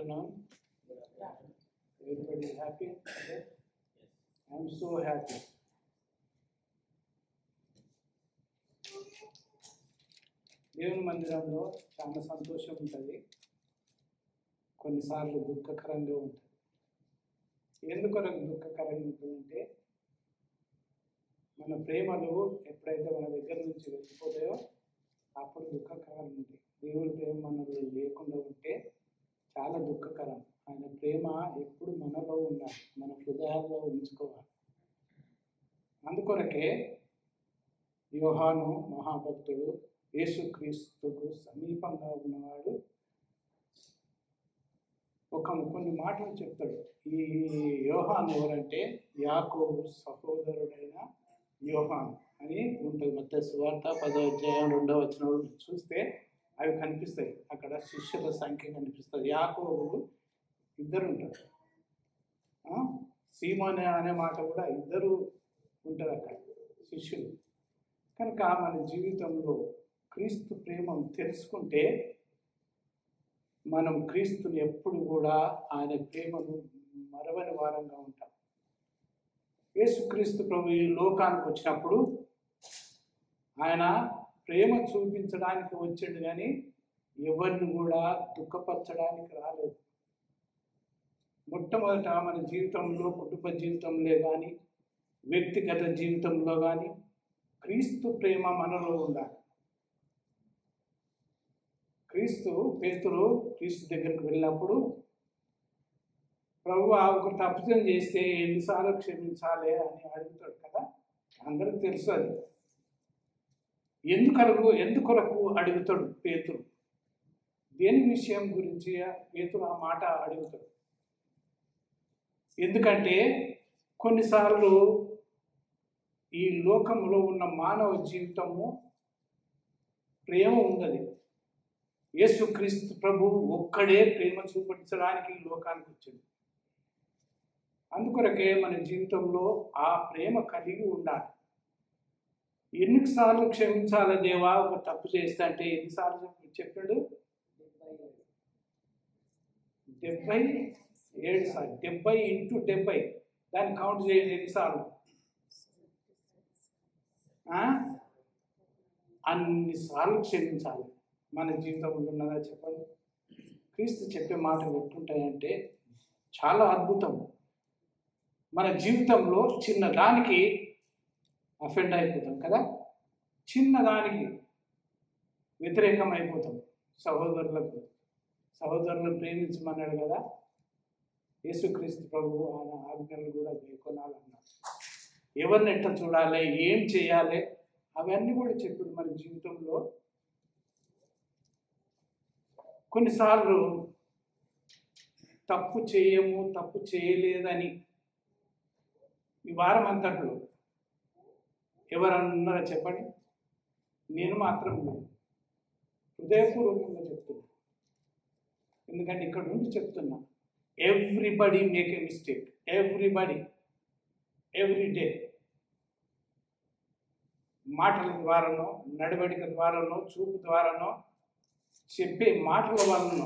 afternoon. Everybody is happy? Okay. I am so happy. దేవుని మందిరంలో చాలా సంతోషం ఉంటుంది, కొన్నిసార్లు దుఃఖకరంగా ఉంటుంది. ఎందుకు దుఃఖకరంగా ఉంటుందంటే మన ప్రేమలు ఎప్పుడైతే మన దగ్గర నుంచి వెళ్ళిపోతాయో అప్పుడు దుఃఖకరం ఉంటుంది. దేవుని ప్రేమ మనలో లేకుండా ఉంటే చాలా దుఃఖకరం. ఆయన ప్రేమ ఎప్పుడు మనలో ఉండాలి, మన హృదయాల్లో ఉంచుకోవాలి. అందుకొరకే యోహాను మహాభక్తుడు యేసుక్రీస్తుకు సమీపంగా ఉన్నవాడు కొన్ని మాటలు చెప్తాడు. ఈ యోహాను ఎవరంటే యాకోబు సహోదరుడైన యోహాను అని ఉంటుంది. మత్తయి సువార్త 10వ అధ్యాయం 2వ వచనం చూస్తే అవి కనిపిస్తాయి. అక్కడ శిష్యుల సంఖ్య కనిపిస్తుంది. యాకోబులు ఇద్దరు ఉంటారు, సీమోన్ అనే మాట కూడా ఇద్దరు ఉంటారు అక్కడ శిష్యులు. కనుక మన జీవితంలో క్రీస్తు ప్రేమను తెలుసుకుంటే మనం క్రీస్తుని ఎప్పుడు కూడా ఆయన ప్రేమను మరవని వారంగా ఉంటాం. యేసుక్రీస్తు ప్రభు ఈ లోకానికి వచ్చినప్పుడు ఆయన ప్రేమ చూపించడానికి వచ్చాడు, కానీ ఎవరిని కూడా దుఃఖపరచడానికి రాలేదు. మొట్టమొదట మన జీవితంలో, కుటుంబ జీవితంలో కానీ వ్యక్తిగత జీవితంలో కానీ క్రీస్తు ప్రేమ మనలో ఉండాలి. పేతురు క్రీస్తు దగ్గరికి వెళ్ళినప్పుడు ప్రభువా ఒక తప్పిదం చేస్తే ఎన్నిసార్లు క్షమించాలి అని అడుగుతాడు కదా. అందరికి తెలుసు అది. ఎందుకొరకు అడుగుతాడు పేతురు? దేని విషయం గురించి పేతురు ఆ మాట అడుగుతాడు? ఎందుకంటే కొన్నిసార్లు ఈ లోకంలో ఉన్న మానవ జీవితము ప్రేమ ఉన్నది. యేసుక్రీస్తు ప్రభు ఒక్కడే ప్రేమ చూపించడానికి ఈ లోకానికి వచ్చింది. అందుకొరకే మన జీవితంలో ఆ ప్రేమ కలిగి ఉండాలి. ఎన్నిసార్లు క్షమించాలి దేవా ఒక తప్పు చేస్తే అంటే ఎన్నిసార్లు చెప్పాడు? 77 సార్లు. 70 × 70 దాన్ని కౌంట్ చేయండి ఎన్నిసార్లు. అన్నిసార్లు క్షమించాలి. మన జీవితంలో ఉన్నదా చెప్పండి? క్రీస్తు చెప్పే మాటలు ఎట్లుంటాయంటే చాలా అద్భుతం. మన జీవితంలో చిన్నదానికి అఫెండ్ అయిపోతాం కదా, చిన్నదానికి వ్యతిరేకం అయిపోతాం. సహోదరులను ప్రేమించమన్నాడు కదా యేసుక్రీస్తు ప్రభువు. ఆయన ఆజ్ఞలు కూడా గైకొనాలన్నాడు. ఎవరిని ఎట్లా చూడాలి, ఏం చేయాలి అవన్నీ కూడా చెప్పాడు. మన జీవితంలో కొన్నిసార్లు తప్పు చేయలేదని ఈ వారం అంతట్లో ఎవరన్నారా చెప్పండి? నేను మాత్రం హృదయపూర్వకంగా చెప్తున్నా. ఎందుకంటే ఇక్కడ నుండి చెప్తున్నా, everybody make a mistake. Everybody, every day. మాటల ద్వారానో, నడవడిక ద్వారానో, చూపు ద్వారానో, చెప్పే మాటల వలన,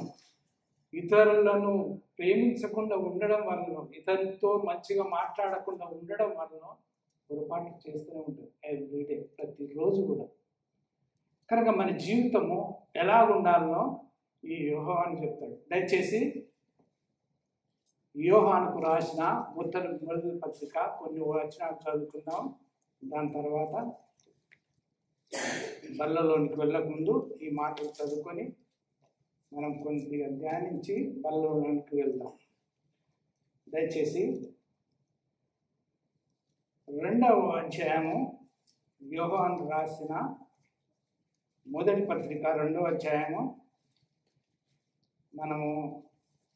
ఇతరులను ప్రేమించకుండా ఉండడం వలన, ఇతరులతో మంచిగా మాట్లాడకుండా ఉండడం వలన పొరపాటు చేస్తూనే ఉంటారు ఎవ్రీడే, ప్రతిరోజు కూడా. కనుక మన జీవితము ఎలా ఉండాలనో ఈ యోహాను చెప్తాడు. దయచేసి యోహానుకు రాసిన మొదటి పత్రిక కొన్ని వచనాలు చదువుకుందాం. దాని తర్వాత బల్లలోనికి వెళ్ళకముందు ఈ మాటలు చదువుకొని మనం కొద్దిగా ధ్యానించి బల్లలోనికి వెళ్దాం. దయచేసి 2వ అధ్యాయము, యోహాను రాసిన మొదటి పత్రిక 2వ అధ్యాయము మనము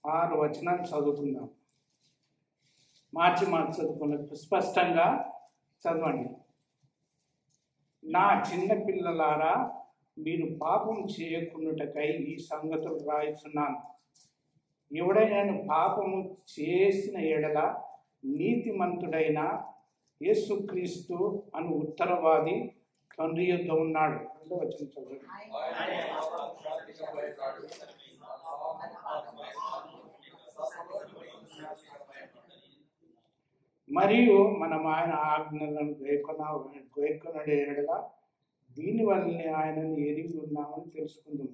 6 వచనాలు చదువుకుందాం. మార్చి చదువుకున్నట్టు స్పష్టంగా చదవండి. నా చిన్న పిల్లలారా, మీరు పాపం చేయకుండాటకై ఈ సంగతులు రాయిస్తున్నాను. ఎవడైనా పాపము చేసిన ఎడల నీతిమంతుడైన యేసుక్రీస్తు అను ఉత్తరవాది తండ్రి యొద్ద ఉన్నాడు. వచనం చదవండి. మరియు మనం ఆయన ఆజ్ఞలను గైకొనడేనగా దీని వల్లనే ఆయనను ఎరిగి ఉన్నామని తెలుసుకుందాం.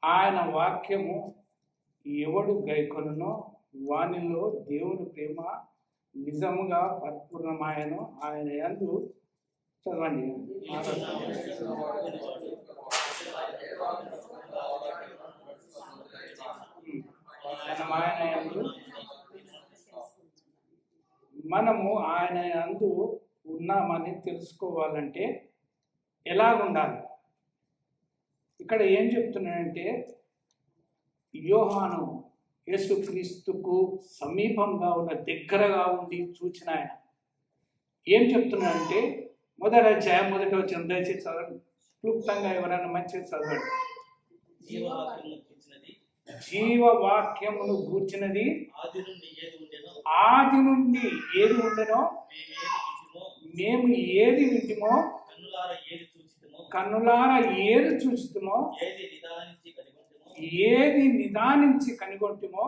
ఆయన వాక్యము ఎవడు గైకొనునో వానిలో దేవుని ప్రేమ నిజముగా పరిపూర్ణమాయను. ఆయన యందు చదవండి. మనము ఆయన యందు ఉన్నామని తెలుసుకోవాలంటే ఎలాగుండాలి? ఇక్కడ ఏం చెప్తున్నాడంటే యోహాను యేసుక్రీస్తుకు సమీపంగా ఉన్న దగ్గరగా ఉండి చూచిన ఆయన ఏం చెప్తున్నాడంటే మొదటి అధ్యాయం మొదటి వచ్చిన దయచేసి చదవండి. క్లుప్తంగా ఎవరైనా మంచిగా చదవండి. జీవవాక్యమును గూర్చినది ఆది నుండి ఏది ఉండెనో మేము ఏది వింటిమో కన్నులార ఏది చూచితమో ఏది నిదానించి కనిగొంటిమో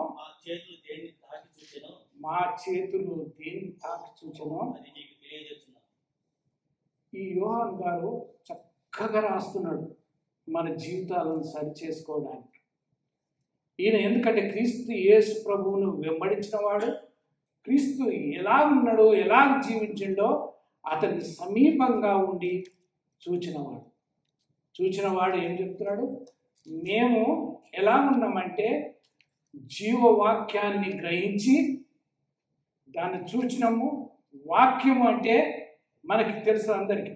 మా చేతులు దేన్ని తాకి చూచెనో. ఈ యోహాను గారు చక్కగా రాస్తున్నాడు మన జీవితాలను సరి చేసుకోవడానికి. ఈయన ఎందుకంటే క్రీస్తు యేసు ప్రభువును వెంబడించిన వాడు, క్రీస్తు ఎలా ఉన్నాడో ఎలా జీవించిండో అతన్ని సమీపంగా ఉండి చూచినవాడు ఏం చెప్తున్నాడు? మేము ఎలా ఉన్నామంటే జీవవాక్యాన్ని గ్రహించి దాన్ని చూచినాము. వాక్యము అంటే మనకి తెలుసు అందరికీ.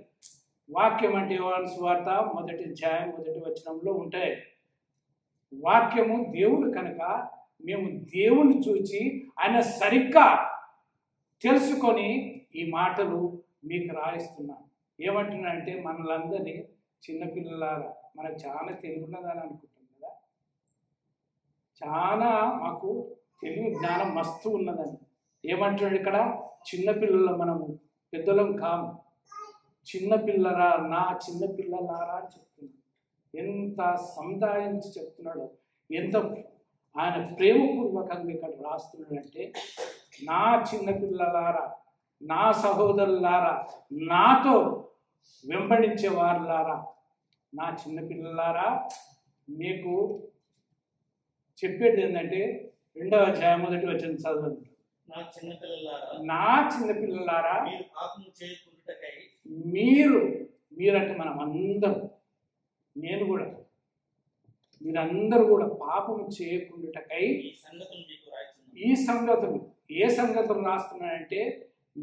వాక్యం అంటే యోహాను సువార్త మొదటి అధ్యాయం మొదటి వచనంలో ఉంటాయి. వాక్యము దేవుడు కనుక మేము దేవుని చూచి ఆయన సరిగ్గా తెలుసుకొని ఈ మాటలు మీకు రాయిస్తున్నాను. ఏమంటున్నానంటే మనలందరినీ చిన్నపిల్లలారా, మనకు చాలా తెలివి ఉన్నదని అనుకుంటాం కదా, చాలా మాకు తెలివి జ్ఞానం మస్తు ఉన్నదని. ఏమంటున్నాడు ఇక్కడ? చిన్నపిల్లల మనము పెద్దలం కాము, చిన్నపిల్లరా నా చిన్నపిల్లలారా అని చెప్తున్నాడు. ఎంత సముదాయించి చెప్తున్నాడు, ఎంత ఆయన ప్రేమపూర్వకంగా ఇక్కడ రాస్తున్నాడంటే నా చిన్నపిల్లలారా, నా సహోదరులారా, నాతో వెంబడించే వారులారా, నా చిన్నపిల్లలారా, మీకు చెప్పేది ఏంటంటే 2వ అధ్యాయం మొదటి వచనం చదవండి. నా చిన్నపిల్లలారా మీరంటే మనం అందరం, నేను కూడా, మీరందరూ కూడా పాపం చేయకుండాటకై ఈ సంగతులు ఏ సంగతులు రాస్తున్నాయంటే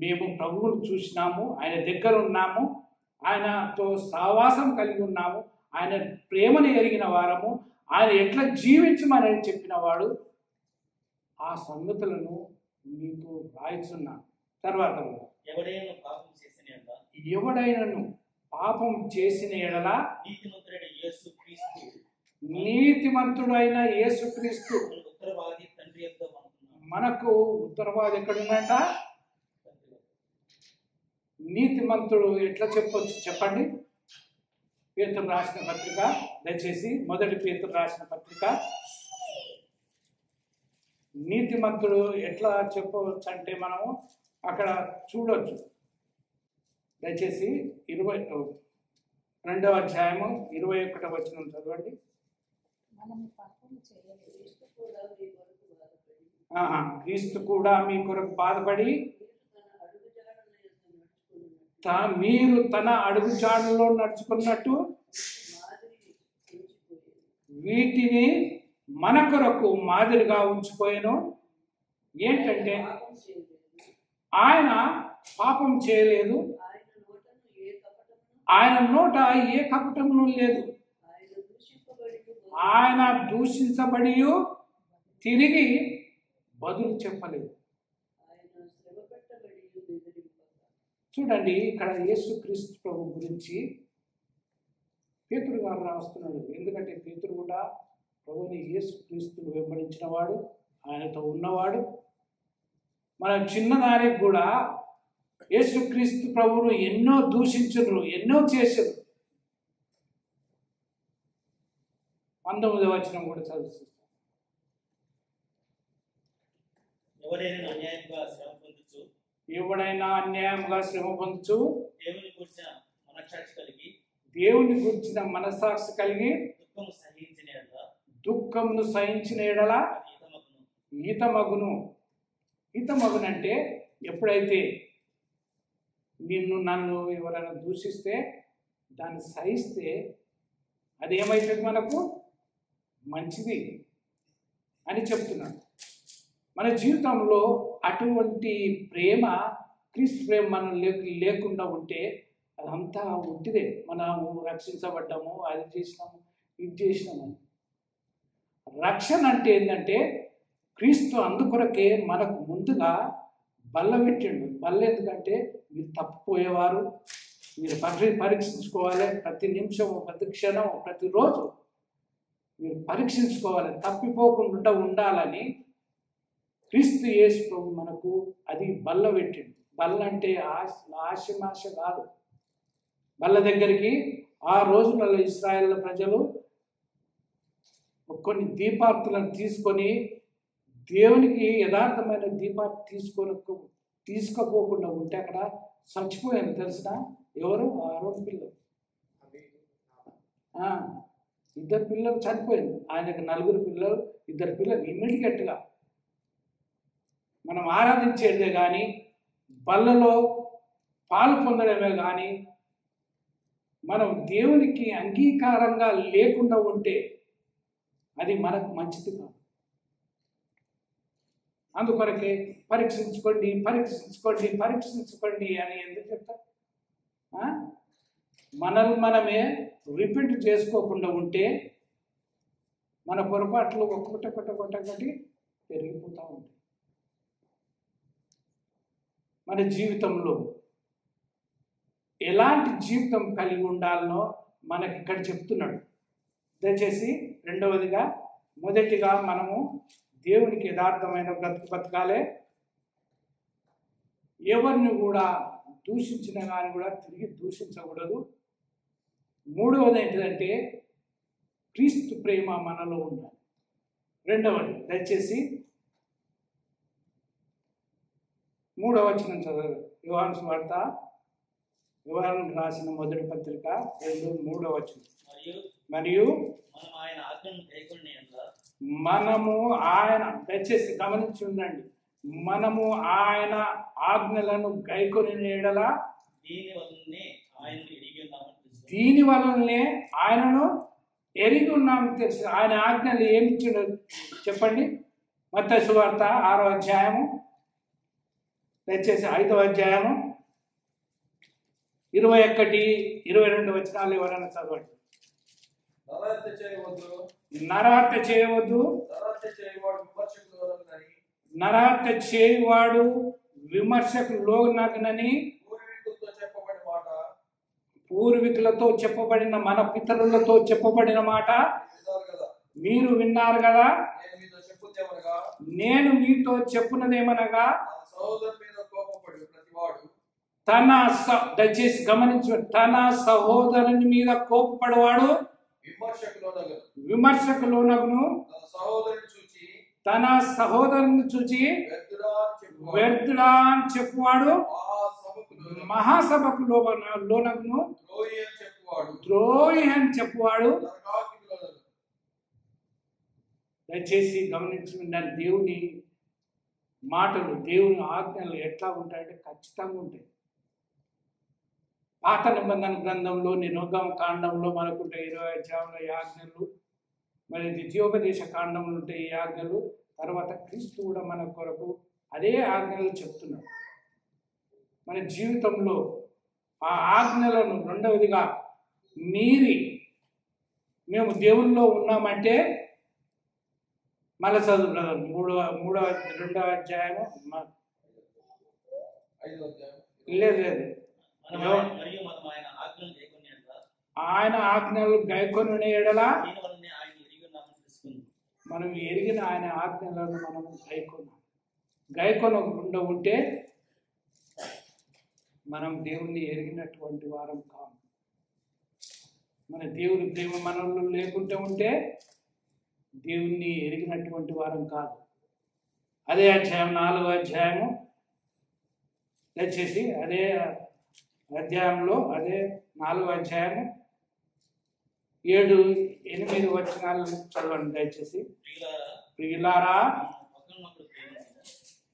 మేము ప్రభువును చూసినాము, ఆయన దగ్గర ఉన్నాము, ఆయనతో సహవాసం కలిగి ఉన్నాము, ఆయన ప్రేమను ఎరిగిన వారము, ఆయన ఎట్లా జీవించమని చెప్పిన వాడు, ఆ సంగతులను మీకు రాయిస్తున్నాను. తర్వాత ఎవడైనను పాపం చేసిన ఎడల నీతిమంతుడైన యేసుక్రీస్తు మనకు ఉత్తరవాది ఎక్కడుందంట? నీతిమంతుడు ఎట్లా చెప్పొచ్చు చెప్పండి? పేతురు రాసిన పత్రిక, దయచేసి మొదటి పేతురు రాసిన పత్రిక. నీతిమంతుడు ఎట్లా చెప్పవచ్చు అంటే మనము అక్కడ చూడవచ్చు. దయచేసి 22వ అధ్యాయము 21వ వచనం చదవండి. క్రీస్తు కూడా మీ కొరకు బాధపడి మీరు తన అడుగుజాడలో నడుచుకున్నట్టు వీటిని మన కొరకు మాదిరిగా ఉంచిపోయాను. ఏంటంటే ఆయన పాపం చేయలేదు, ఆయన నోట ఏ కపటమును లేదు, ఆయన దూషించబడి తిరిగి బదులు చెప్పలేదు. చూడండి, ఇక్కడ యేసుక్రీస్తు ప్రభు గురించి పేతురు గారు రాస్తున్నాడు. ఎందుకంటే పేతురు కూడా ప్రభుని యేసుక్రీస్తును వెంబడించిన వాడు, ఆయనతో ఉన్నవాడు. మన చిన్నదానికి కూడా యేసుక్రీస్తు ప్రభువును ఎన్నో దూషించరు, ఎన్నో చేశారు. 19వ వచనం కూడా చదువుతాం. ఎవడైనా అన్యాయంగా శ్రమ పొందుచు దేవుని గురించిన మనస్సాక్షి కలిగి దుఃఖమును సహించిన ఎడల హితమగునంటే ఎప్పుడైతే నన్ను ఎవరైనా దూషిస్తే దాన్ని సహిస్తే అది ఏమైతుంది, మనకు మంచిది అని చెప్తున్నాడు. మన జీవితంలో అటువంటి ప్రేమ, క్రీస్తు ప్రేమ మనం లేకుండా ఉంటే అదంతా ఉంటిదే. మనము రక్షించబడ్డాము, అది చేసినాము, ఇది చేసినామని. రక్షణ అంటే ఏంటంటే క్రీస్తు అందుకొరకే మనకు ముందుగా బల్ల పెట్టిండు. బల్ల ఎందుకంటే మీరు తప్పిపోయేవారు, మీరు పరీక్షించుకోవాలి. ప్రతి నిమిషము, ప్రతి క్షణము, ప్రతిరోజు మీరు పరీక్షించుకోవాలి. తప్పిపోకుండా ఉండాలని క్రీస్తు యేసు ప్రభు మనకు అది బల్ల పెట్టిండు. బల్ల అంటే ఆశమాశ కాదు. బల్ల దగ్గరికి ఆ రోజులలో ఇశ్రాయేలు ప్రజలు కొన్ని దీపార్తులను తీసుకొని దేవునికి యథార్థమైన దీపార్తి తీసుకోపోకుండా ఉంటే అక్కడ చచ్చిపోయాను తెలిసిన. ఎవరు? ఆరోగ్య పిల్లలు, 2 పిల్లలు చనిపోయింది. ఆయనకు 4 పిల్లలు, 2 పిల్లలు. ఇమ్మీడియట్గా మనం ఆరాధించేదే కానీ, బల్లలో పాలు పొందడమే కానీ, మనం దేవునికి అంగీకారంగా లేకుండా ఉంటే అది మనకు మంచిది కాదు. అందుకొరకే పరీక్షించుకోండి అని ఎందుకు చెప్తారు? మనమే రిపీట్ చేసుకోకుండా ఉంటే మన పొరపాట్లు ఒక్కొక్కటి పెరిగిపోతూ ఉంటాయి. మన జీవితంలో ఎలాంటి జీవితం కలిగి ఉండాలనో మనకి ఇక్కడ చెప్తున్నాడు. దయచేసి మొదటిగా మనము దేవునికి యథార్థమైన బతకాలే. ఎవరిని కూడా దూషించిన కానీ కూడా తిరిగి దూషించకూడదు. 3వది ఏంటిదంటే క్రీస్తు ప్రేమ మనలో ఉండాలి. 2వది దయచేసి 3వ వచనం చదవండి. యోహాను సువార్త, యోహాను రాసిన మొదటి పత్రిక 2:3వ వచనం. మరియు మనము ఆయన, దయచేసి గమనించి ఉండండి, మనము ఆయన ఆజ్ఞలను గైకొని ఎడల దీని వలనే ఆయనను ఎరిగి ఉన్నాము తెలుసు. ఆయన ఆజ్ఞలు ఏమి ఇచ్చిండో చెప్పండి. మత్తయి సువార్త 6వ అధ్యాయము, దయచేసి 5వ అధ్యాయము 21-22 వచనాలు ఎవరైనా చదవండి. నరహత్య చేయవద్దు, నరహత్య చేయవాడు విమర్శకు లోనగునని పూర్వీకులతో చెప్పబడిన, మన పితరులతో చెప్పబడిన మాట మీరు విన్నారు కదా. నేను మీతో చెప్పున్నదేమనగా దయచేసి గమనించు, తన సహోదరుని మీద కోపపడవాడు విమర్శకు లోనగును, తన సహోదరుని చూచి వ్యర్థుడా అని చెప్పువాడు మహాసభకు లోనగును, ద్రోహి అని చెప్పువాడు. దయచేసి గమనించి ఉండాలి. దేవుని మాటలు, దేవుని ఆజ్ఞలు ఎట్లా ఉంటాయంటే ఖచ్చితంగా ఉంటాయి. పాత నిబంధన గ్రంథంలో నిర్గమ కాండంలో మనకుంటాయి 20 అధ్యాయంలో ఈ ఆజ్ఞలు, మరి ద్వితీయోపదేశ కాండంలో ఉంటాయి ఈ ఆజ్ఞలు. తర్వాత క్రీస్తు కూడా మన కొరకు అదే ఆజ్ఞలు చెప్తున్నాడు. మన జీవితంలో ఆ ఆజ్ఞలను రెండవదిగా మీరి మేము దేవుల్లో ఉన్నామంటే, మళ్ళీ చదువు బ్రదర్, 2వ అధ్యాయము లేదు ఆయన ఆజ్ఞలు గైకొని ఎడల మనం ఎరిగిన ఆయన ఆజ్ఞలను మనం గైకొనకుండా ఉంటే మనం దేవుణ్ణి ఎరిగినటువంటి వారం కాము. మన దేవుని ప్రేమ మనలో లేకుంటే ఉంటే దేవుణ్ణి ఎరిగినటువంటి వారం కాదు. అదే అధ్యాయం 4వ అధ్యాయము దయచేసి అదే అధ్యాయంలో అదే 4వ అధ్యాయము 7-8 వచనాలు చదవండి దయచేసి. ప్రియులారా,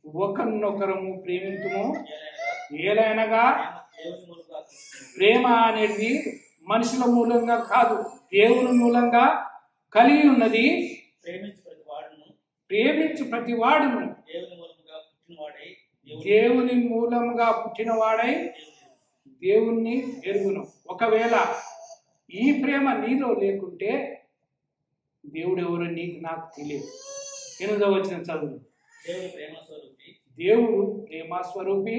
ఒకరినొకరము ప్రేమించుము, ఏలైనగా ప్రేమ అనేది మనుషుల మూలంగా కాదు, దేవుని మూలంగా కలిగి ఉన్నది. ప్రేమించు ప్రతి వాడును దేవుని మూలంగా పుట్టినవాడై దేవుణ్ణి ఎరుగును. ఒకవేళ ఈ ప్రేమ నీలో లేకుంటే దేవుడు ఎవరో నాకు తెలియదు. 8వ వచనం చదువు. దేవుడు ప్రేమస్వరూపి,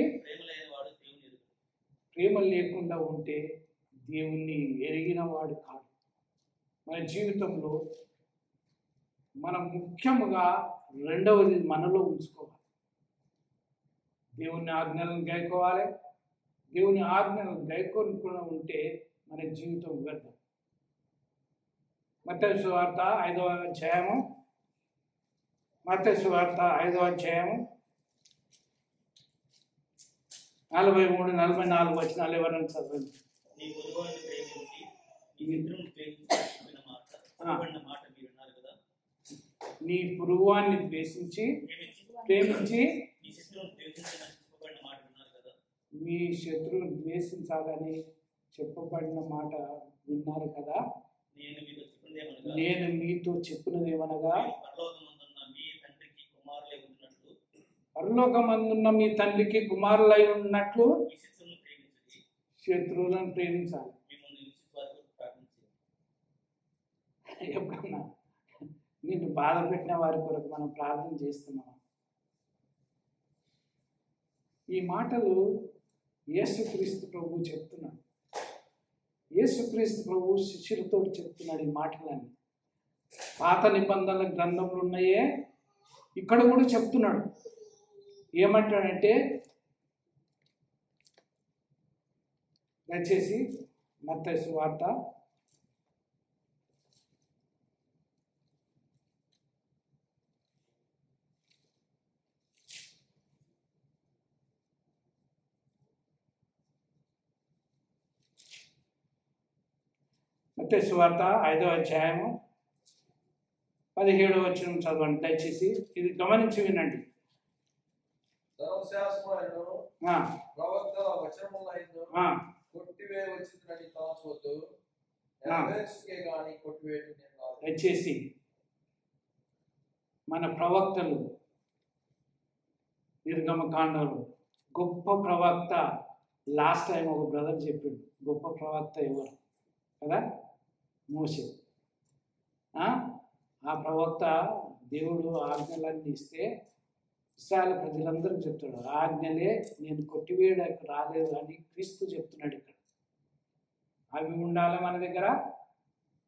ప్రేమ లేకుండా ఉంటే దేవుణ్ణి ఎరిగిన వాడు కాదు. మన జీవితంలో మనం ముఖ్యముగా రెండవది మనలో ఉంచుకోవాలి. దేవుని ఆజ్ఞలను గైకోవాలి. దేవుని ఆజ్ఞలను గైకోనుకుండా ఉంటే మన జీవితం వ్యర్థం. మత్తయి సువార్త 5వ అధ్యాయము 43-44 వచనాలు ఎవరైనా చదవండి. నీ పొరుగువాన్ని ద్వేషించి ప్రేమించి మీ శత్రువుని ద్వేషించాలని చెప్పబడిన మాట విన్నారు కదా. నేను మీతో చెప్పినదేమనగా, పరలోకమందున్న మీ తండ్రికి కుమారులై ఉన్నట్లు శత్రువులను ప్రేమించాలి. ఎప్పుడన్నా నిన్ను బాధ పెట్టిన వారి కొరకు మనం ప్రార్థన చేస్తున్నాం. ఈ మాటలు యేసుక్రీస్తు ప్రభువు చెప్తున్నాడు. యేసుక్రీస్తు ప్రభువు శిష్యులతో చెప్తున్నాడు ఈ మాటలన్నీ. పాత నిబంధనల గ్రంథంలో ఉన్నాయే ఇక్కడ కూడా చెప్తున్నాడు. ఏమంటాడంటే, దయచేసి మత్తయి సువార్త 5వ అధ్యాయము 17వ వచనం చదవండి దయచేసి. ఇది గమనించి వినండి. దయచేసి మన ప్రవక్తలు నిర్గమకాండలు గొప్ప ప్రవక్త. లాస్ట్ టైం ఒక బ్రదర్ చెప్పిండు గొప్ప ప్రవక్త ఎవరు కదా, మోషే. ఆ ప్రవక్త దేవుడు ఆజ్ఞలన్నీ ఇస్తే ఇశ్రాయేలు ప్రజలందరూ చెప్తాడు, ఆజ్ఞలే నేను కొట్టివేయడానికి రాలేదు అని క్రీస్తు చెప్తున్నాడు ఇక్కడ. అవి ఉండాలి మన దగ్గర,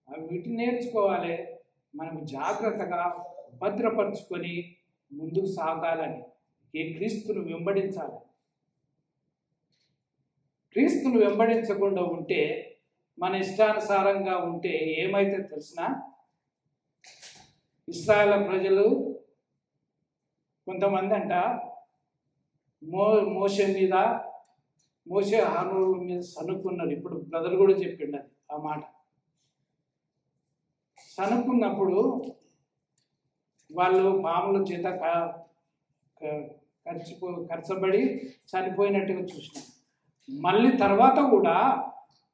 అవి వీటిని నేర్చుకోవాలి. మనకు జాగ్రత్తగా భద్రపరుచుకొని ముందుకు సాగాలని, ఈ క్రీస్తును వెంబడించాలి. క్రీస్తును వెంబడించకుండా ఉంటే, మన ఇష్టానుసారంగా ఉంటే ఏమైతే తెలిసినా, ఇశ్రాయేలు ప్రజలు కొంతమంది అంట మోషే హారూను మీద సనుక్కున్నారు. ఇప్పుడు బ్రదర్ కూడా చెప్పిండు అది ఆ మాట. సనుక్కున్నప్పుడు వాళ్ళు పాముల చేత ఖర్చబడి చనిపోయినట్టుగా చూసినాం. మళ్ళీ తర్వాత కూడా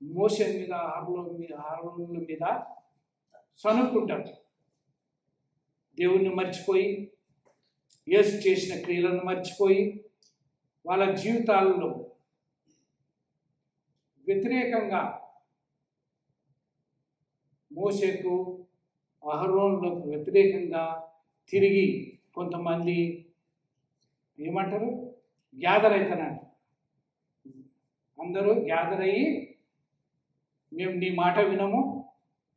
మోషే మీద హారూను మీద సనుక్కుంటారు. దేవుణ్ణి మర్చిపోయి, యేసు చేసిన క్రియలను మర్చిపోయి, వాళ్ళ జీవితాల్లో వ్యతిరేకంగా మోషేకు అహరోనులకు వ్యతిరేకంగా తిరిగి కొంతమంది ఏమంటారు గ్యాదర్ అవుతున్నారు. అందరూ గ్యాదర్ అయ్యి, మేము నీ మాట వినము,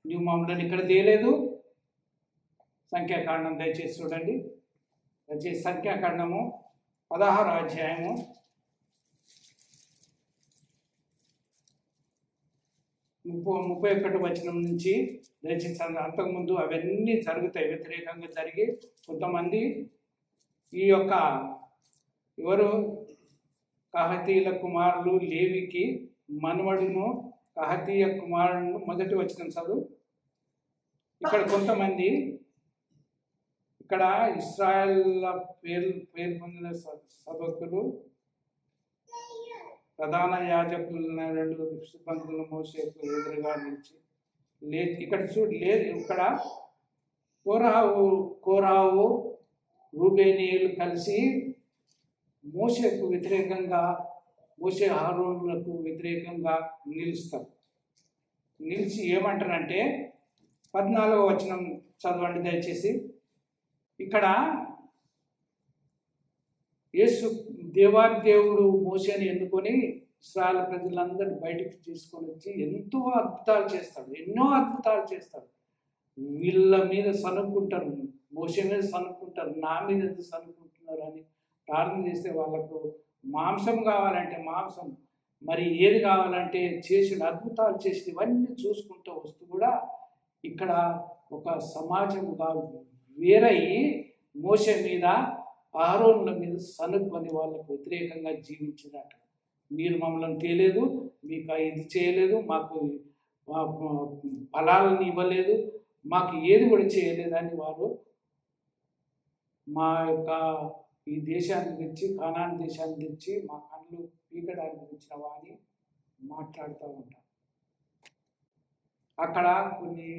నువ్వు మమ్మల్ని ఇక్కడ తేలేదు. సంఖ్యాకాండం దయచేసి చూడండి. దయచేసి సంఖ్యాకాండము 16వ అధ్యాయము 40 31 వచనం నుంచి దయచేసి అంతకుముందు అవన్నీ జరుగుతాయి, వ్యతిరేకంగా జరిగి కొంతమంది ఈ యొక్క ఎవరు కహతీల కుమారులు లేవికి మనవడును కహతీయ కుమారుడు, మొదటి వచనం చదువు. ఇక్కడ కొంతమంది ఇక్కడ ఇశ్రాయేల్ పేరు పొందిన సభకులు ప్రధాన యాజకుల 2 సిబ్బందులు మోషేకు ఎదురుగా నిలిచి ఇక్కడ లేదు. ఇక్కడ కోరావు రూబేనీయులు కలిసి మోషేకు వ్యతిరేకంగా, మోషే ఆరోనులకు వ్యతిరేకంగా నిలుస్తారు. నిలిచి ఏమంటారంటే 14వ వచనం చదవండి దయచేసి. ఇక్కడ యేసు దేవాదేవుడు మోషేని ఎన్నుకొని ఇశ్రాయేలు ప్రజలందరినీ బయటికి తీసుకొని వచ్చి ఎంతో అద్భుతాలు చేస్తాడు, ఎన్నో అద్భుతాలు చేస్తాడు. వీళ్ళ మీద సనుక్కుంటారు, మోషే మీద సనుక్కుంటారు, నా మీద సనుక్కుంటున్నారు అని ప్రార్థన చేస్తే వాళ్ళకు మాంసం కావాలంటే మాంసం, మరి ఏది కావాలంటే చేసిన అద్భుతాలు చేసి ఇవన్నీ చూసుకుంటూ వస్తూ కూడా ఇక్కడ ఒక సమాజముగా వేరయ్యి మోషే మీద ఆరోనుల మీద సనుక్కొని వాళ్ళకు వ్యతిరేకంగా జీవించినట్టు. మీరు మమ్మల్ని తేలేదు, మీకు ఇది చేయలేదు, మాకు ఫలాలను ఇవ్వలేదు, మాకు ఏది కూడా చేయలేదని వారు మా యొక్క ఈ దేశాన్ని తెచ్చి, కానాన్ దేశాన్ని తెచ్చి మా కళ్ళు పీకడానికి వచ్చినవా అని మాట్లాడుతూ ఉంటారు. అక్కడ కొన్ని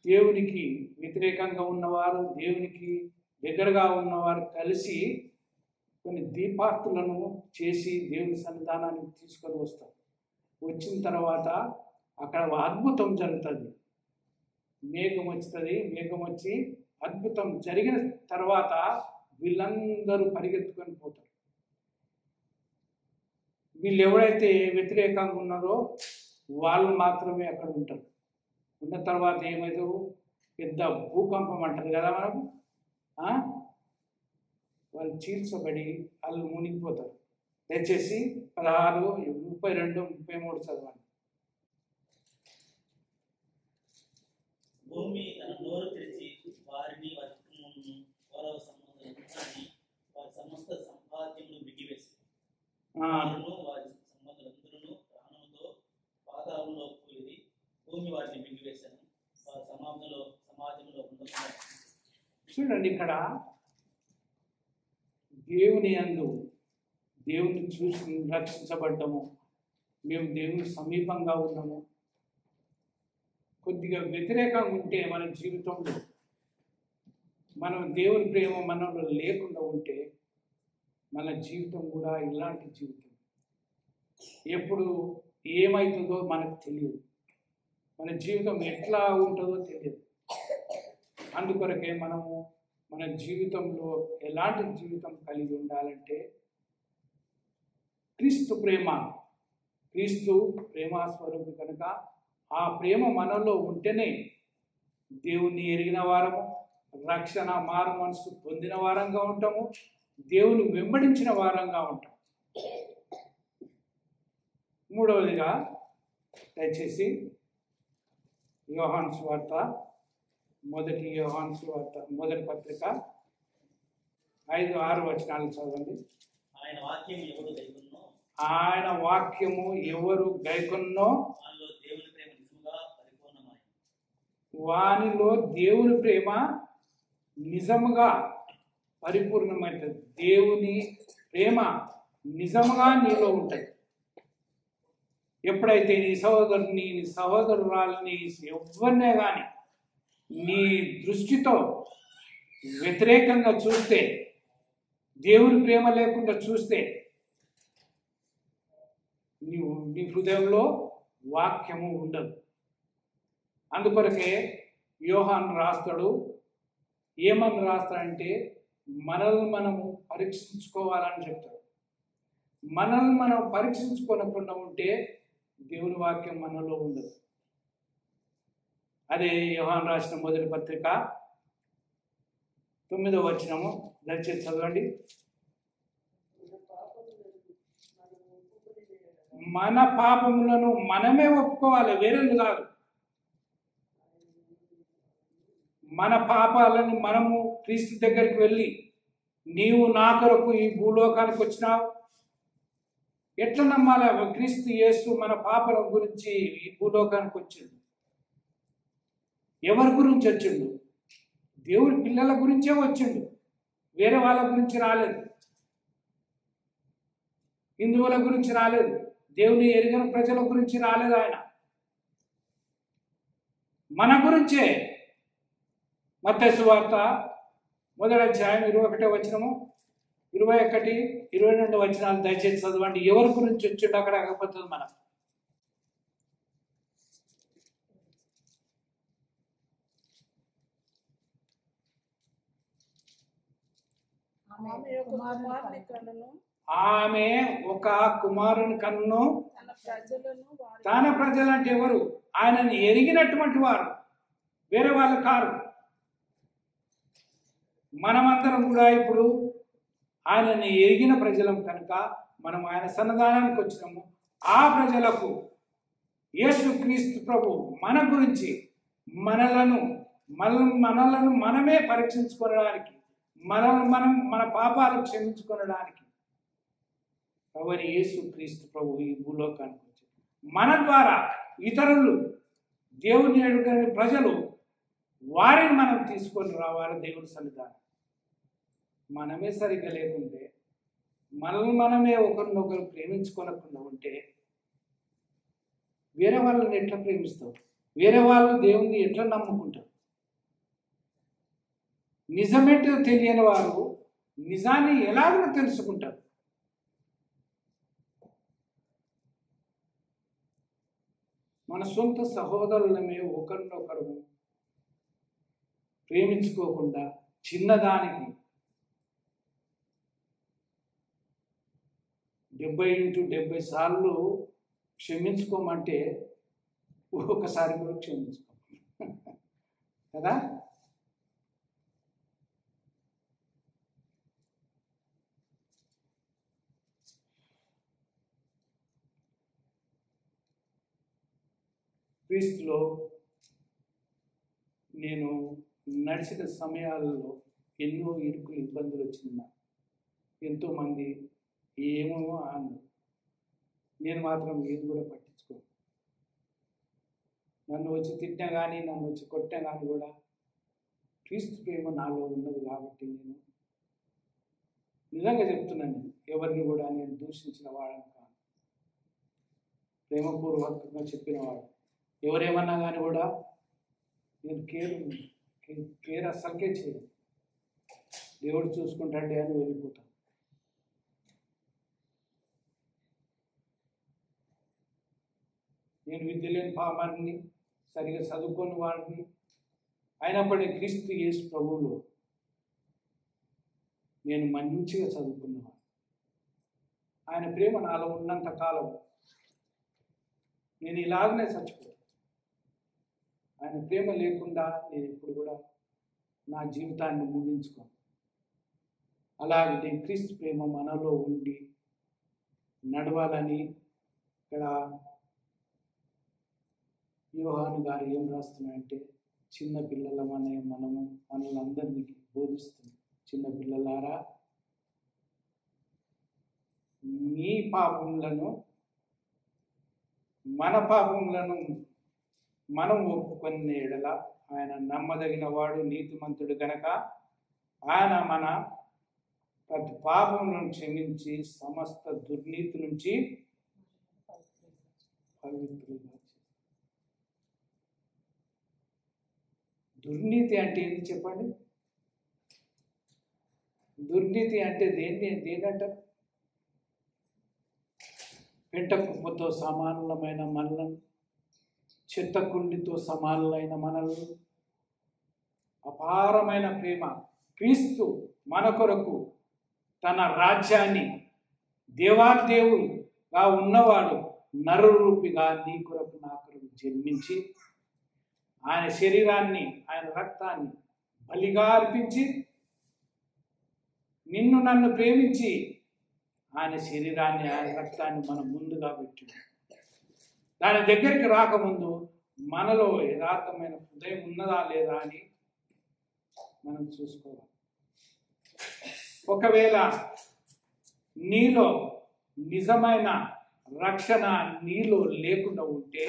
దేవునికి వ్యతిరేకంగా ఉన్నవారు, దేవునికి దగ్గరగా ఉన్నవారు కలిసి కొన్ని దీపార్తులను చేసి దేవుని సన్నిధానానికి తీసుకొని వస్తారు. వచ్చిన తర్వాత అక్కడ అద్భుతం జరుగుతుంది, మేఘం వస్తుంది. మేఘం వచ్చి అద్భుతం జరిగిన తర్వాత వీళ్ళందరూ పరిగెత్తుకొని పోతారు. వీళ్ళు ఎవరైతే వ్యతిరేకంగా ఉన్నారో వాళ్ళు మాత్రమే అక్కడ ఉంటారు. ఉన్న తర్వాత ఏమైతే పెద్ద భూకంపం అంటారు కదా మనకు, వాళ్ళు చీల్చబడి వాళ్ళు మునిగిపోతారు. దయచేసి 16, 32, 33 చదవండి. భూమి తన నోరు తెరిచి వారిని వారి కుటుంబమును గౌరవ సంబంధులందరినీ వారి సమస్త సంపాద్యమును మిగివేసి వారును వారి సంబంధులందరూ ప్రాణముతో పాతాళంలో పోయి భూమి వారిని మిగివేశాను. వారి సమాజంలో ఉండకుండా. చూడండి, ఇక్కడ దేవుని యందు దేవుని చూసి రక్షించబడ్డము, మేము దేవుని సమీపంగా ఉన్నాము. కొద్దిగా వ్యతిరేకంగా ఉంటే మన జీవితంలో, మనం దేవుని ప్రేమ మనలో లేకుండా ఉంటే మన జీవితం కూడా ఇలాంటి జీవితం. ఎప్పుడు ఏమవుతుందో మనకు తెలియదు, మన జీవితం ఎట్లా ఉంటుందో తెలియదు. అందుకొరకే మనము మన జీవితంలో ఎలాంటి జీవితం కలిగి ఉండాలంటే క్రీస్తు ప్రేమాస్వరూపి కనుక ఆ ప్రేమ మనలో ఉంటేనే దేవుణ్ణి ఎరిగిన వారము, రక్షణ మారు మనసు పొందిన వారంగా ఉంటాము, దేవుని వెంబడించిన వారంగా ఉంటాం. మూడవదిగా దయచేసి యోహాను సువార్త, మొదటి పత్రిక 5-6 వచనాలు చదవండి. ఆయన వాక్యము ఎవరు గైకొన్నో వానిలో దేవుని ప్రేమ నిజముగా పరిపూర్ణమైనది. దేవుని ప్రేమ నిజముగా నీలో ఉంటుంది. ఎప్పుడైతే నీ సహోదరుని, నీ సహోదరురాలని, ఎవరినే కానీ నీ దృష్టితో వ్యతిరేకంగా చూస్తే, దేవుని ప్రేమ లేకుండా చూస్తే, నీ హృదయంలో వాక్యము ఉండదు. అందుకొరకే యోహాను రాస్తాడు, ఏమని రాస్తాడంటే మనల్ని మనము పరీక్షించుకోవాలని చెప్తాడు. మనల్ని మనం పరీక్షించుకోనకుండా ఉంటే దేవుని వాక్యం మనలో ఉండదు. అదే యోహాను రాసిన మొదటి పత్రిక 9వ వచనము దయచేసి చదవండి. మన పాపములను మనమే ఒప్పుకోవాలి, వేరేది కాదు. మన పాపాలను మనము క్రీస్తు దగ్గరికి వెళ్ళి, నీవు నా కొరకు ఈ భూలోకానికి వచ్చినావు, ఎట్లా నమ్మాలి? క్రీస్తు యేసు మన పాపల గురించి ఈ భూలోకానికి వచ్చిండు. ఎవరి గురించి వచ్చిండు? దేవుడి పిల్లల గురించే వచ్చిండు, వేరే వాళ్ళ గురించి రాలేదు, హిందువుల గురించి రాలేదు, దేవుని ఎరిగిన ప్రజల గురించి రాలేదు. ఆయన మన గురించే. మత్తయి సువార్త 1వ అధ్యాయం 21వ వచనము, 21, 22 వచనాలు దయచేసి చదవండి. ఎవరి గురించి వచ్చిండు అక్కడ ఆగపోతుంది మనం. ఆమె ఒక కుమారుని కన్ను, తన ప్రజలు అంటే ఎవరు? ఆయనని ఎరిగినటువంటి వారు, వేరే వాళ్ళు కారు. మనమందరం కూడా ఇప్పుడు ఆయనని ఎరిగిన ప్రజలం కనుక మనం ఆయన సన్నిధానానికి వచ్చినాము. ఆ ప్రజలకు యేసుక్రీస్తు ప్రభు మన గురించి మనలను మనమే పరీక్షించుకోవడానికి, మన పాపాలు క్షమించుకోవడానికి ఎవరి యేసుక్రీస్తు ప్రభు ఈ భూలోకానికి వచ్చారు. మన ద్వారా ఇతరులు, దేవుని ఎరుగని ప్రజలు, వారిని మనం తీసుకొని రావాలి దేవుని సన్నిధానం. మనమే సరిగ్గా లేకుంటే, మనమే ఒకరినొకరు ప్రేమించుకోనకుండా ఉంటే వేరే వాళ్ళని ఎట్లా ప్రేమిస్తావు? వేరే వాళ్ళు దేవుణ్ణి ఎట్లా నమ్ముకుంటారు? నిజమేంటో తెలియని వారు నిజాన్ని ఎలాగో తెలుసుకుంటారు? మన సొంత సహోదరులమే ఒకరినొకరు ప్రేమించుకోకుండా చిన్నదానికి 70x70 సార్లు క్షమించుకోమంటే ఒకసారి కూడా క్షమించుకో కదా. క్రీస్తులో నేను నడిచిన సమయాలలో ఎన్నో ఇరుకులు, ఇబ్బందులు వచ్చిన ఎంతోమంది ఏమో అన్నారు. నేను మాత్రం ఏది కూడా పట్టించుకోను. నన్ను వచ్చి తిట్టినా కానీ, నన్ను వచ్చి కొట్టినా కానీ కూడా క్రీస్తు ప్రేమ నాలో ఉన్నది కాబట్టి నేను నిజంగా చెప్తున్నాను, ఎవరిని కూడా నేను దూషించిన వాడని కాదు, ప్రేమపూర్వకంగా చెప్పినవాడు. ఎవరేమన్నా కానీ కూడా నేను కేర్ అస్సలకే చేయను. దేవుడు చూసుకుంటాడే అని వెళ్ళిపోతాను. నేను విద్య లేని పామాన్ని, సరిగా చదువుకొని వాడిని, అయినప్పటికీ క్రీస్తు యేసు ప్రభువులో నేను మంచిగా చదువుకున్నవాడు. ఆయన ప్రేమ నాలో ఉన్నంత కాలం నేను ఇలాగనే చచ్చిపోతాను. ఆయన ప్రేమ లేకుండా నేను ఇప్పుడు కూడా నా జీవితాన్ని ముగించుకోను. అలాగే క్రీస్తు ప్రేమ మనలో ఉండి నడవాలని ఇక్కడ యోహాను గారు ఏం రాస్తున్నాయంటే, చిన్న పిల్లల మనలందరినీ బోధిస్తుంది. చిన్న పిల్లలారా, మీ పాపములను, మన పాపములను మనం ఒప్పుకునే ఎడల ఆయన నమ్మదగిన వాడు, నీతిమంతుడు గనక ఆయన మన ప్రతి పాపములను క్షమించి సమస్త దుర్నీతి నుంచి పవిత్రులుగా. దుర్నీతి అంటే ఏంటి చెప్పండి? దుర్నీతి అంటే దేనంటారు? పెంట కుప్పతో సమానమైన మనలను, చెత్త కుండితో సమానులైన మనల్ని, అపారమైన ప్రేమ క్రీస్తు మన కొరకు తన రాజ్యాన్ని, దేవాదేవుడుగా ఉన్నవాడు నరరూపిగా నీ కొరకు నా కొరకు జన్మించి ఆయన శరీరాన్ని, ఆయన రక్తాన్ని బలిగా అర్పించి నిన్ను నన్ను ప్రేమించి ఆయన శరీరాన్ని ఆయన రక్తాన్ని మనం ముందుగా పెట్టింది. దాని దగ్గరికి రాకముందు మనలో యథార్థమైన హృదయం ఉన్నదా లేదా అని మనం చూసుకోవాలి. ఒకవేళ నీలో నిజమైన రక్షణ నీలో లేకుండా ఉంటే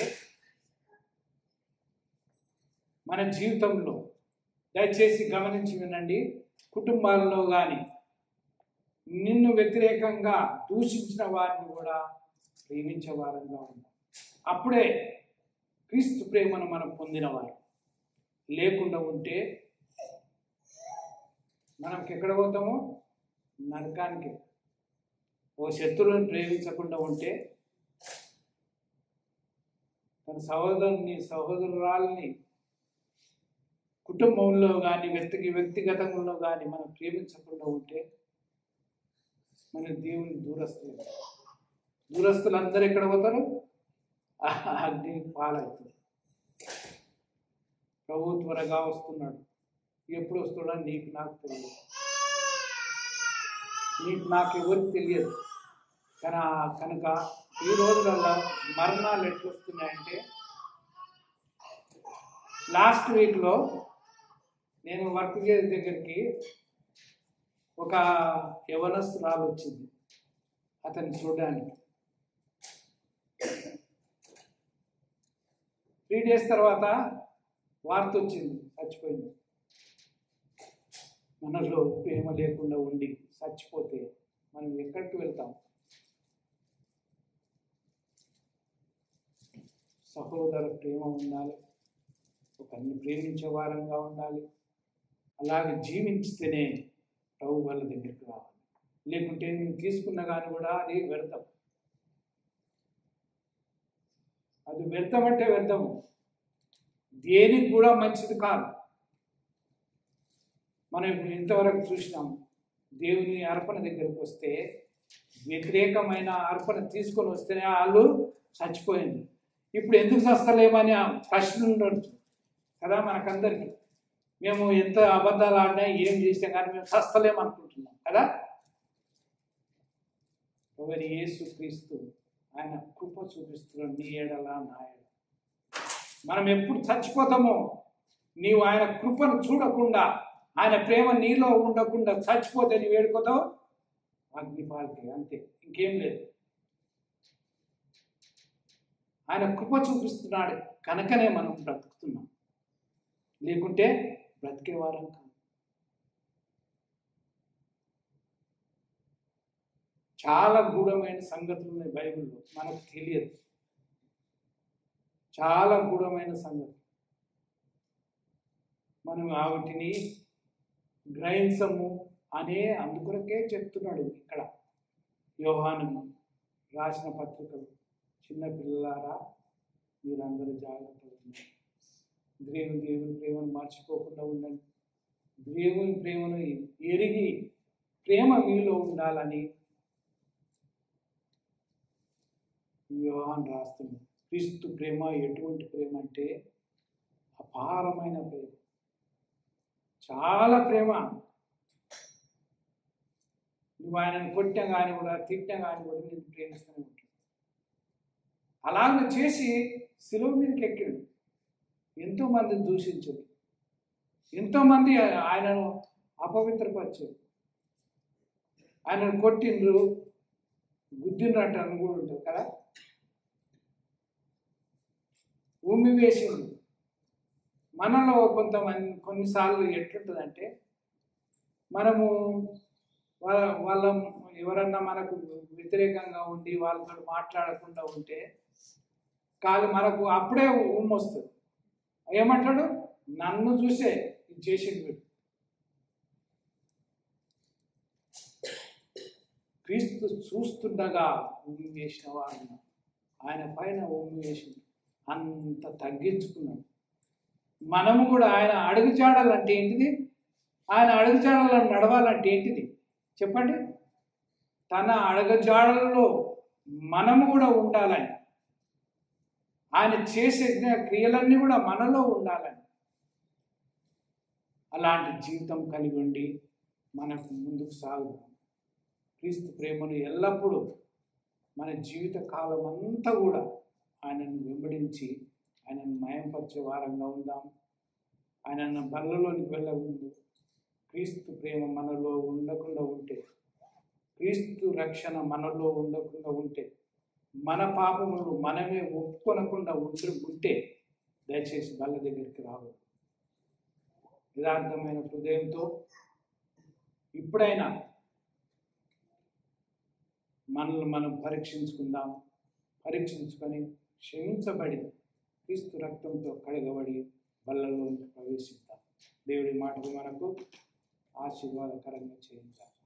మన జీవితంలో దయచేసి గమనించి వినండి, కుటుంబాల్లో కానీ నిన్ను వ్యతిరేకంగా దూషించిన వారిని కూడా ప్రేమించే వారంగా ఉండాలి. అప్పుడే క్రీస్తు ప్రేమను మనం పొందినవారు. లేకుండా ఉంటే మనకి ఎక్కడ పోతామో నరకానికి. ఓ శత్రువులను ప్రేమించకుండా ఉంటే తన సహోదరుని సహోదరురాల్ని కుటుంబంలో కానీ వ్యక్తిగతంలో కానీ మనం ప్రేమించకుండా ఉంటే మన దేవుని దూరస్తులు అందరూ ఎక్కడ పోతారు? అగ్ని పాలవుతుంది. ప్రభు త్వరగా వస్తున్నాడు. ఎప్పుడు వస్తున్నా నీకు నాకు తెలియదు, నీకు నాకు ఎవరికి తెలియదు. కనుక ఈ రోజులలో మరణాలు ఎట్లా వస్తున్నాయంటే, లాస్ట్ వీక్లో నేను వర్క్ చేసే దగ్గరికి ఒక యవనస్తురాలు వచ్చింది అతన్ని చూడడానికి. 3 days తర్వాత వార్త వచ్చింది, చచ్చిపోయింది. మనలో ప్రేమ లేకుండా ఉండి చచ్చిపోతే మనం ఎక్కడికి వెళ్తాం? సహోదర ప్రేమ ఉండాలి, ఒకరిని ప్రేమించే వారంగా ఉండాలి. అలాగే జీవించితేనే ప్రభు వాళ్ళ దగ్గరికి రావాలి. లేకుంటే నేను తీసుకున్న కానీ కూడా అది వ్యర్థం. అది వ్యర్థం అంటే వ్యర్థము, దేనికి కూడా మంచిది కాదు. మనం ఇప్పుడు ఇంతవరకు చూసినాం, దేవుని అర్పణ దగ్గరికి వస్తే వ్యతిరేకమైన అర్పణ తీసుకొని వస్తేనే వాళ్ళు చచ్చిపోయింది. ఇప్పుడు ఎందుకు చస్తలేమని ప్రశ్న ఉండొచ్చు కదా మనకందరికీ. మేము ఎంత అబద్ధాలు ఆడినా ఏం చేసినా కానీ మేము చస్తలేమనుకుంటున్నాం కదా. ఎవరి యేసు క్రీస్తు ఆయన కృప చూపిస్తున్నాడు నీ ఎడల నా ఎడల. మనం ఎప్పుడు చచ్చిపోతామో నీవు ఆయన కృపను చూడకుండా, ఆయన ప్రేమ నీలో ఉండకుండా చచ్చిపోతే నీవు వేడుకోతావు అగ్నిపాలకి, అంతే, ఇంకేం లేదు. ఆయన కృప చూపిస్తున్నాడు కనుకనే మనం బ్రతుకుతున్నాం, లేకుంటే బ్రతికేవారం కాదు. చాలా గూఢమైన సంగతులు ఉన్నాయి బైబిల్లో, మనకు తెలియదు. చాలా గూఢమైన సంగతి, మనం వాటిని గ్రహించము అనే అందుకొరకే చెప్తున్నాడు ఇక్కడ యోహాను రాసిన పత్రికలు. చిన్న పిల్లలారా మీరందరూ జాగ్రత్తగా ఉండండి, దేవుని ప్రేమను మర్చిపోకుండా ఉండండి, దేవుని ప్రేమను ఎరిగి ప్రేమ మీలో ఉండాలని యోహాను రాస్తున్నాడు. క్రీస్తు ప్రేమ ఎటువంటి ప్రేమ అంటే అపారమైన ప్రేమ, చాలా ప్రేమ. నువ్వు ఆయనను కొట్టినా కానీ కూడా తిట్టినా కానీ కూడా నేను ప్రేమిస్తూనే ఉంటాను. అలాగే చేసి శిలువ మీదకి ఎక్కాడు. ఎంతోమంది దూషించారు, ఎంతోమంది ఆయనను అపవిత్రపరిచారు, ఆయనను కొట్టిండ్రు, గుద్దినట్టు అని కూడా ఉంటుంది కదా, ఉమ్మి వేసిండ్రు. మనలో కొన్నిసార్లు ఎట్లుంటుందంటే, మనము వాళ్ళ ఎవరన్నా మనకు వ్యతిరేకంగా ఉండి వాళ్ళతో మాట్లాడకుండా ఉంటే మనకు అప్పుడే ఉమ్ము వస్తుంది. ఏమంటాడు? నన్ను చూసే ఇది చేసిండు వీడు. క్రీస్తు చూస్తుండగా ఉమ్మి వేసిన వాడు ఆయన పైన ఉమ్మి వేసిండు, అంత తగ్గించుకున్నాడు. మనము కూడా ఆయన అడుగుజాడాలంటే ఏంటిది? ఆయన అడుగుజాడాలని నడవాలంటే ఏంటిది చెప్పండి? తన అడుగుజాడల్లో మనము కూడా ఉండాలని, ఆయన చేసే క్రియలన్నీ కూడా మనలో ఉండాలని, అలాంటి జీవితం కలిగి ఉండి మనకు ముందుకు సాగుదాం. క్రీస్తు ప్రేమను ఎల్లప్పుడూ మన జీవిత కాలం అంతా కూడా ఆయనను వెంబడించి ఆయనను మయంపరిచే వారంగా ఉందాం. ఆయన బల్లలోనికి వెళ్ళకూడదు. క్రీస్తు ప్రేమ మనలో ఉండకుండా ఉంటే, క్రీస్తు రక్షణ మనలో ఉండకుండా ఉంటే, మన పాపములు మనమే ఒప్పుకొనకుండా ఉంటే దయచేసి బల్ల దగ్గరికి రావు. యథార్థమైన హృదయంతో ఇప్పుడైనా మనల్ని మనం పరీక్షించుకొని క్షమించబడి క్రీస్తు రక్తంతో కడగబడి బల్లలోనికి ప్రవేశిద్దాం. దేవుడి మాటలు మనకు ఆశీర్వాదకరంగా చేయించాలి.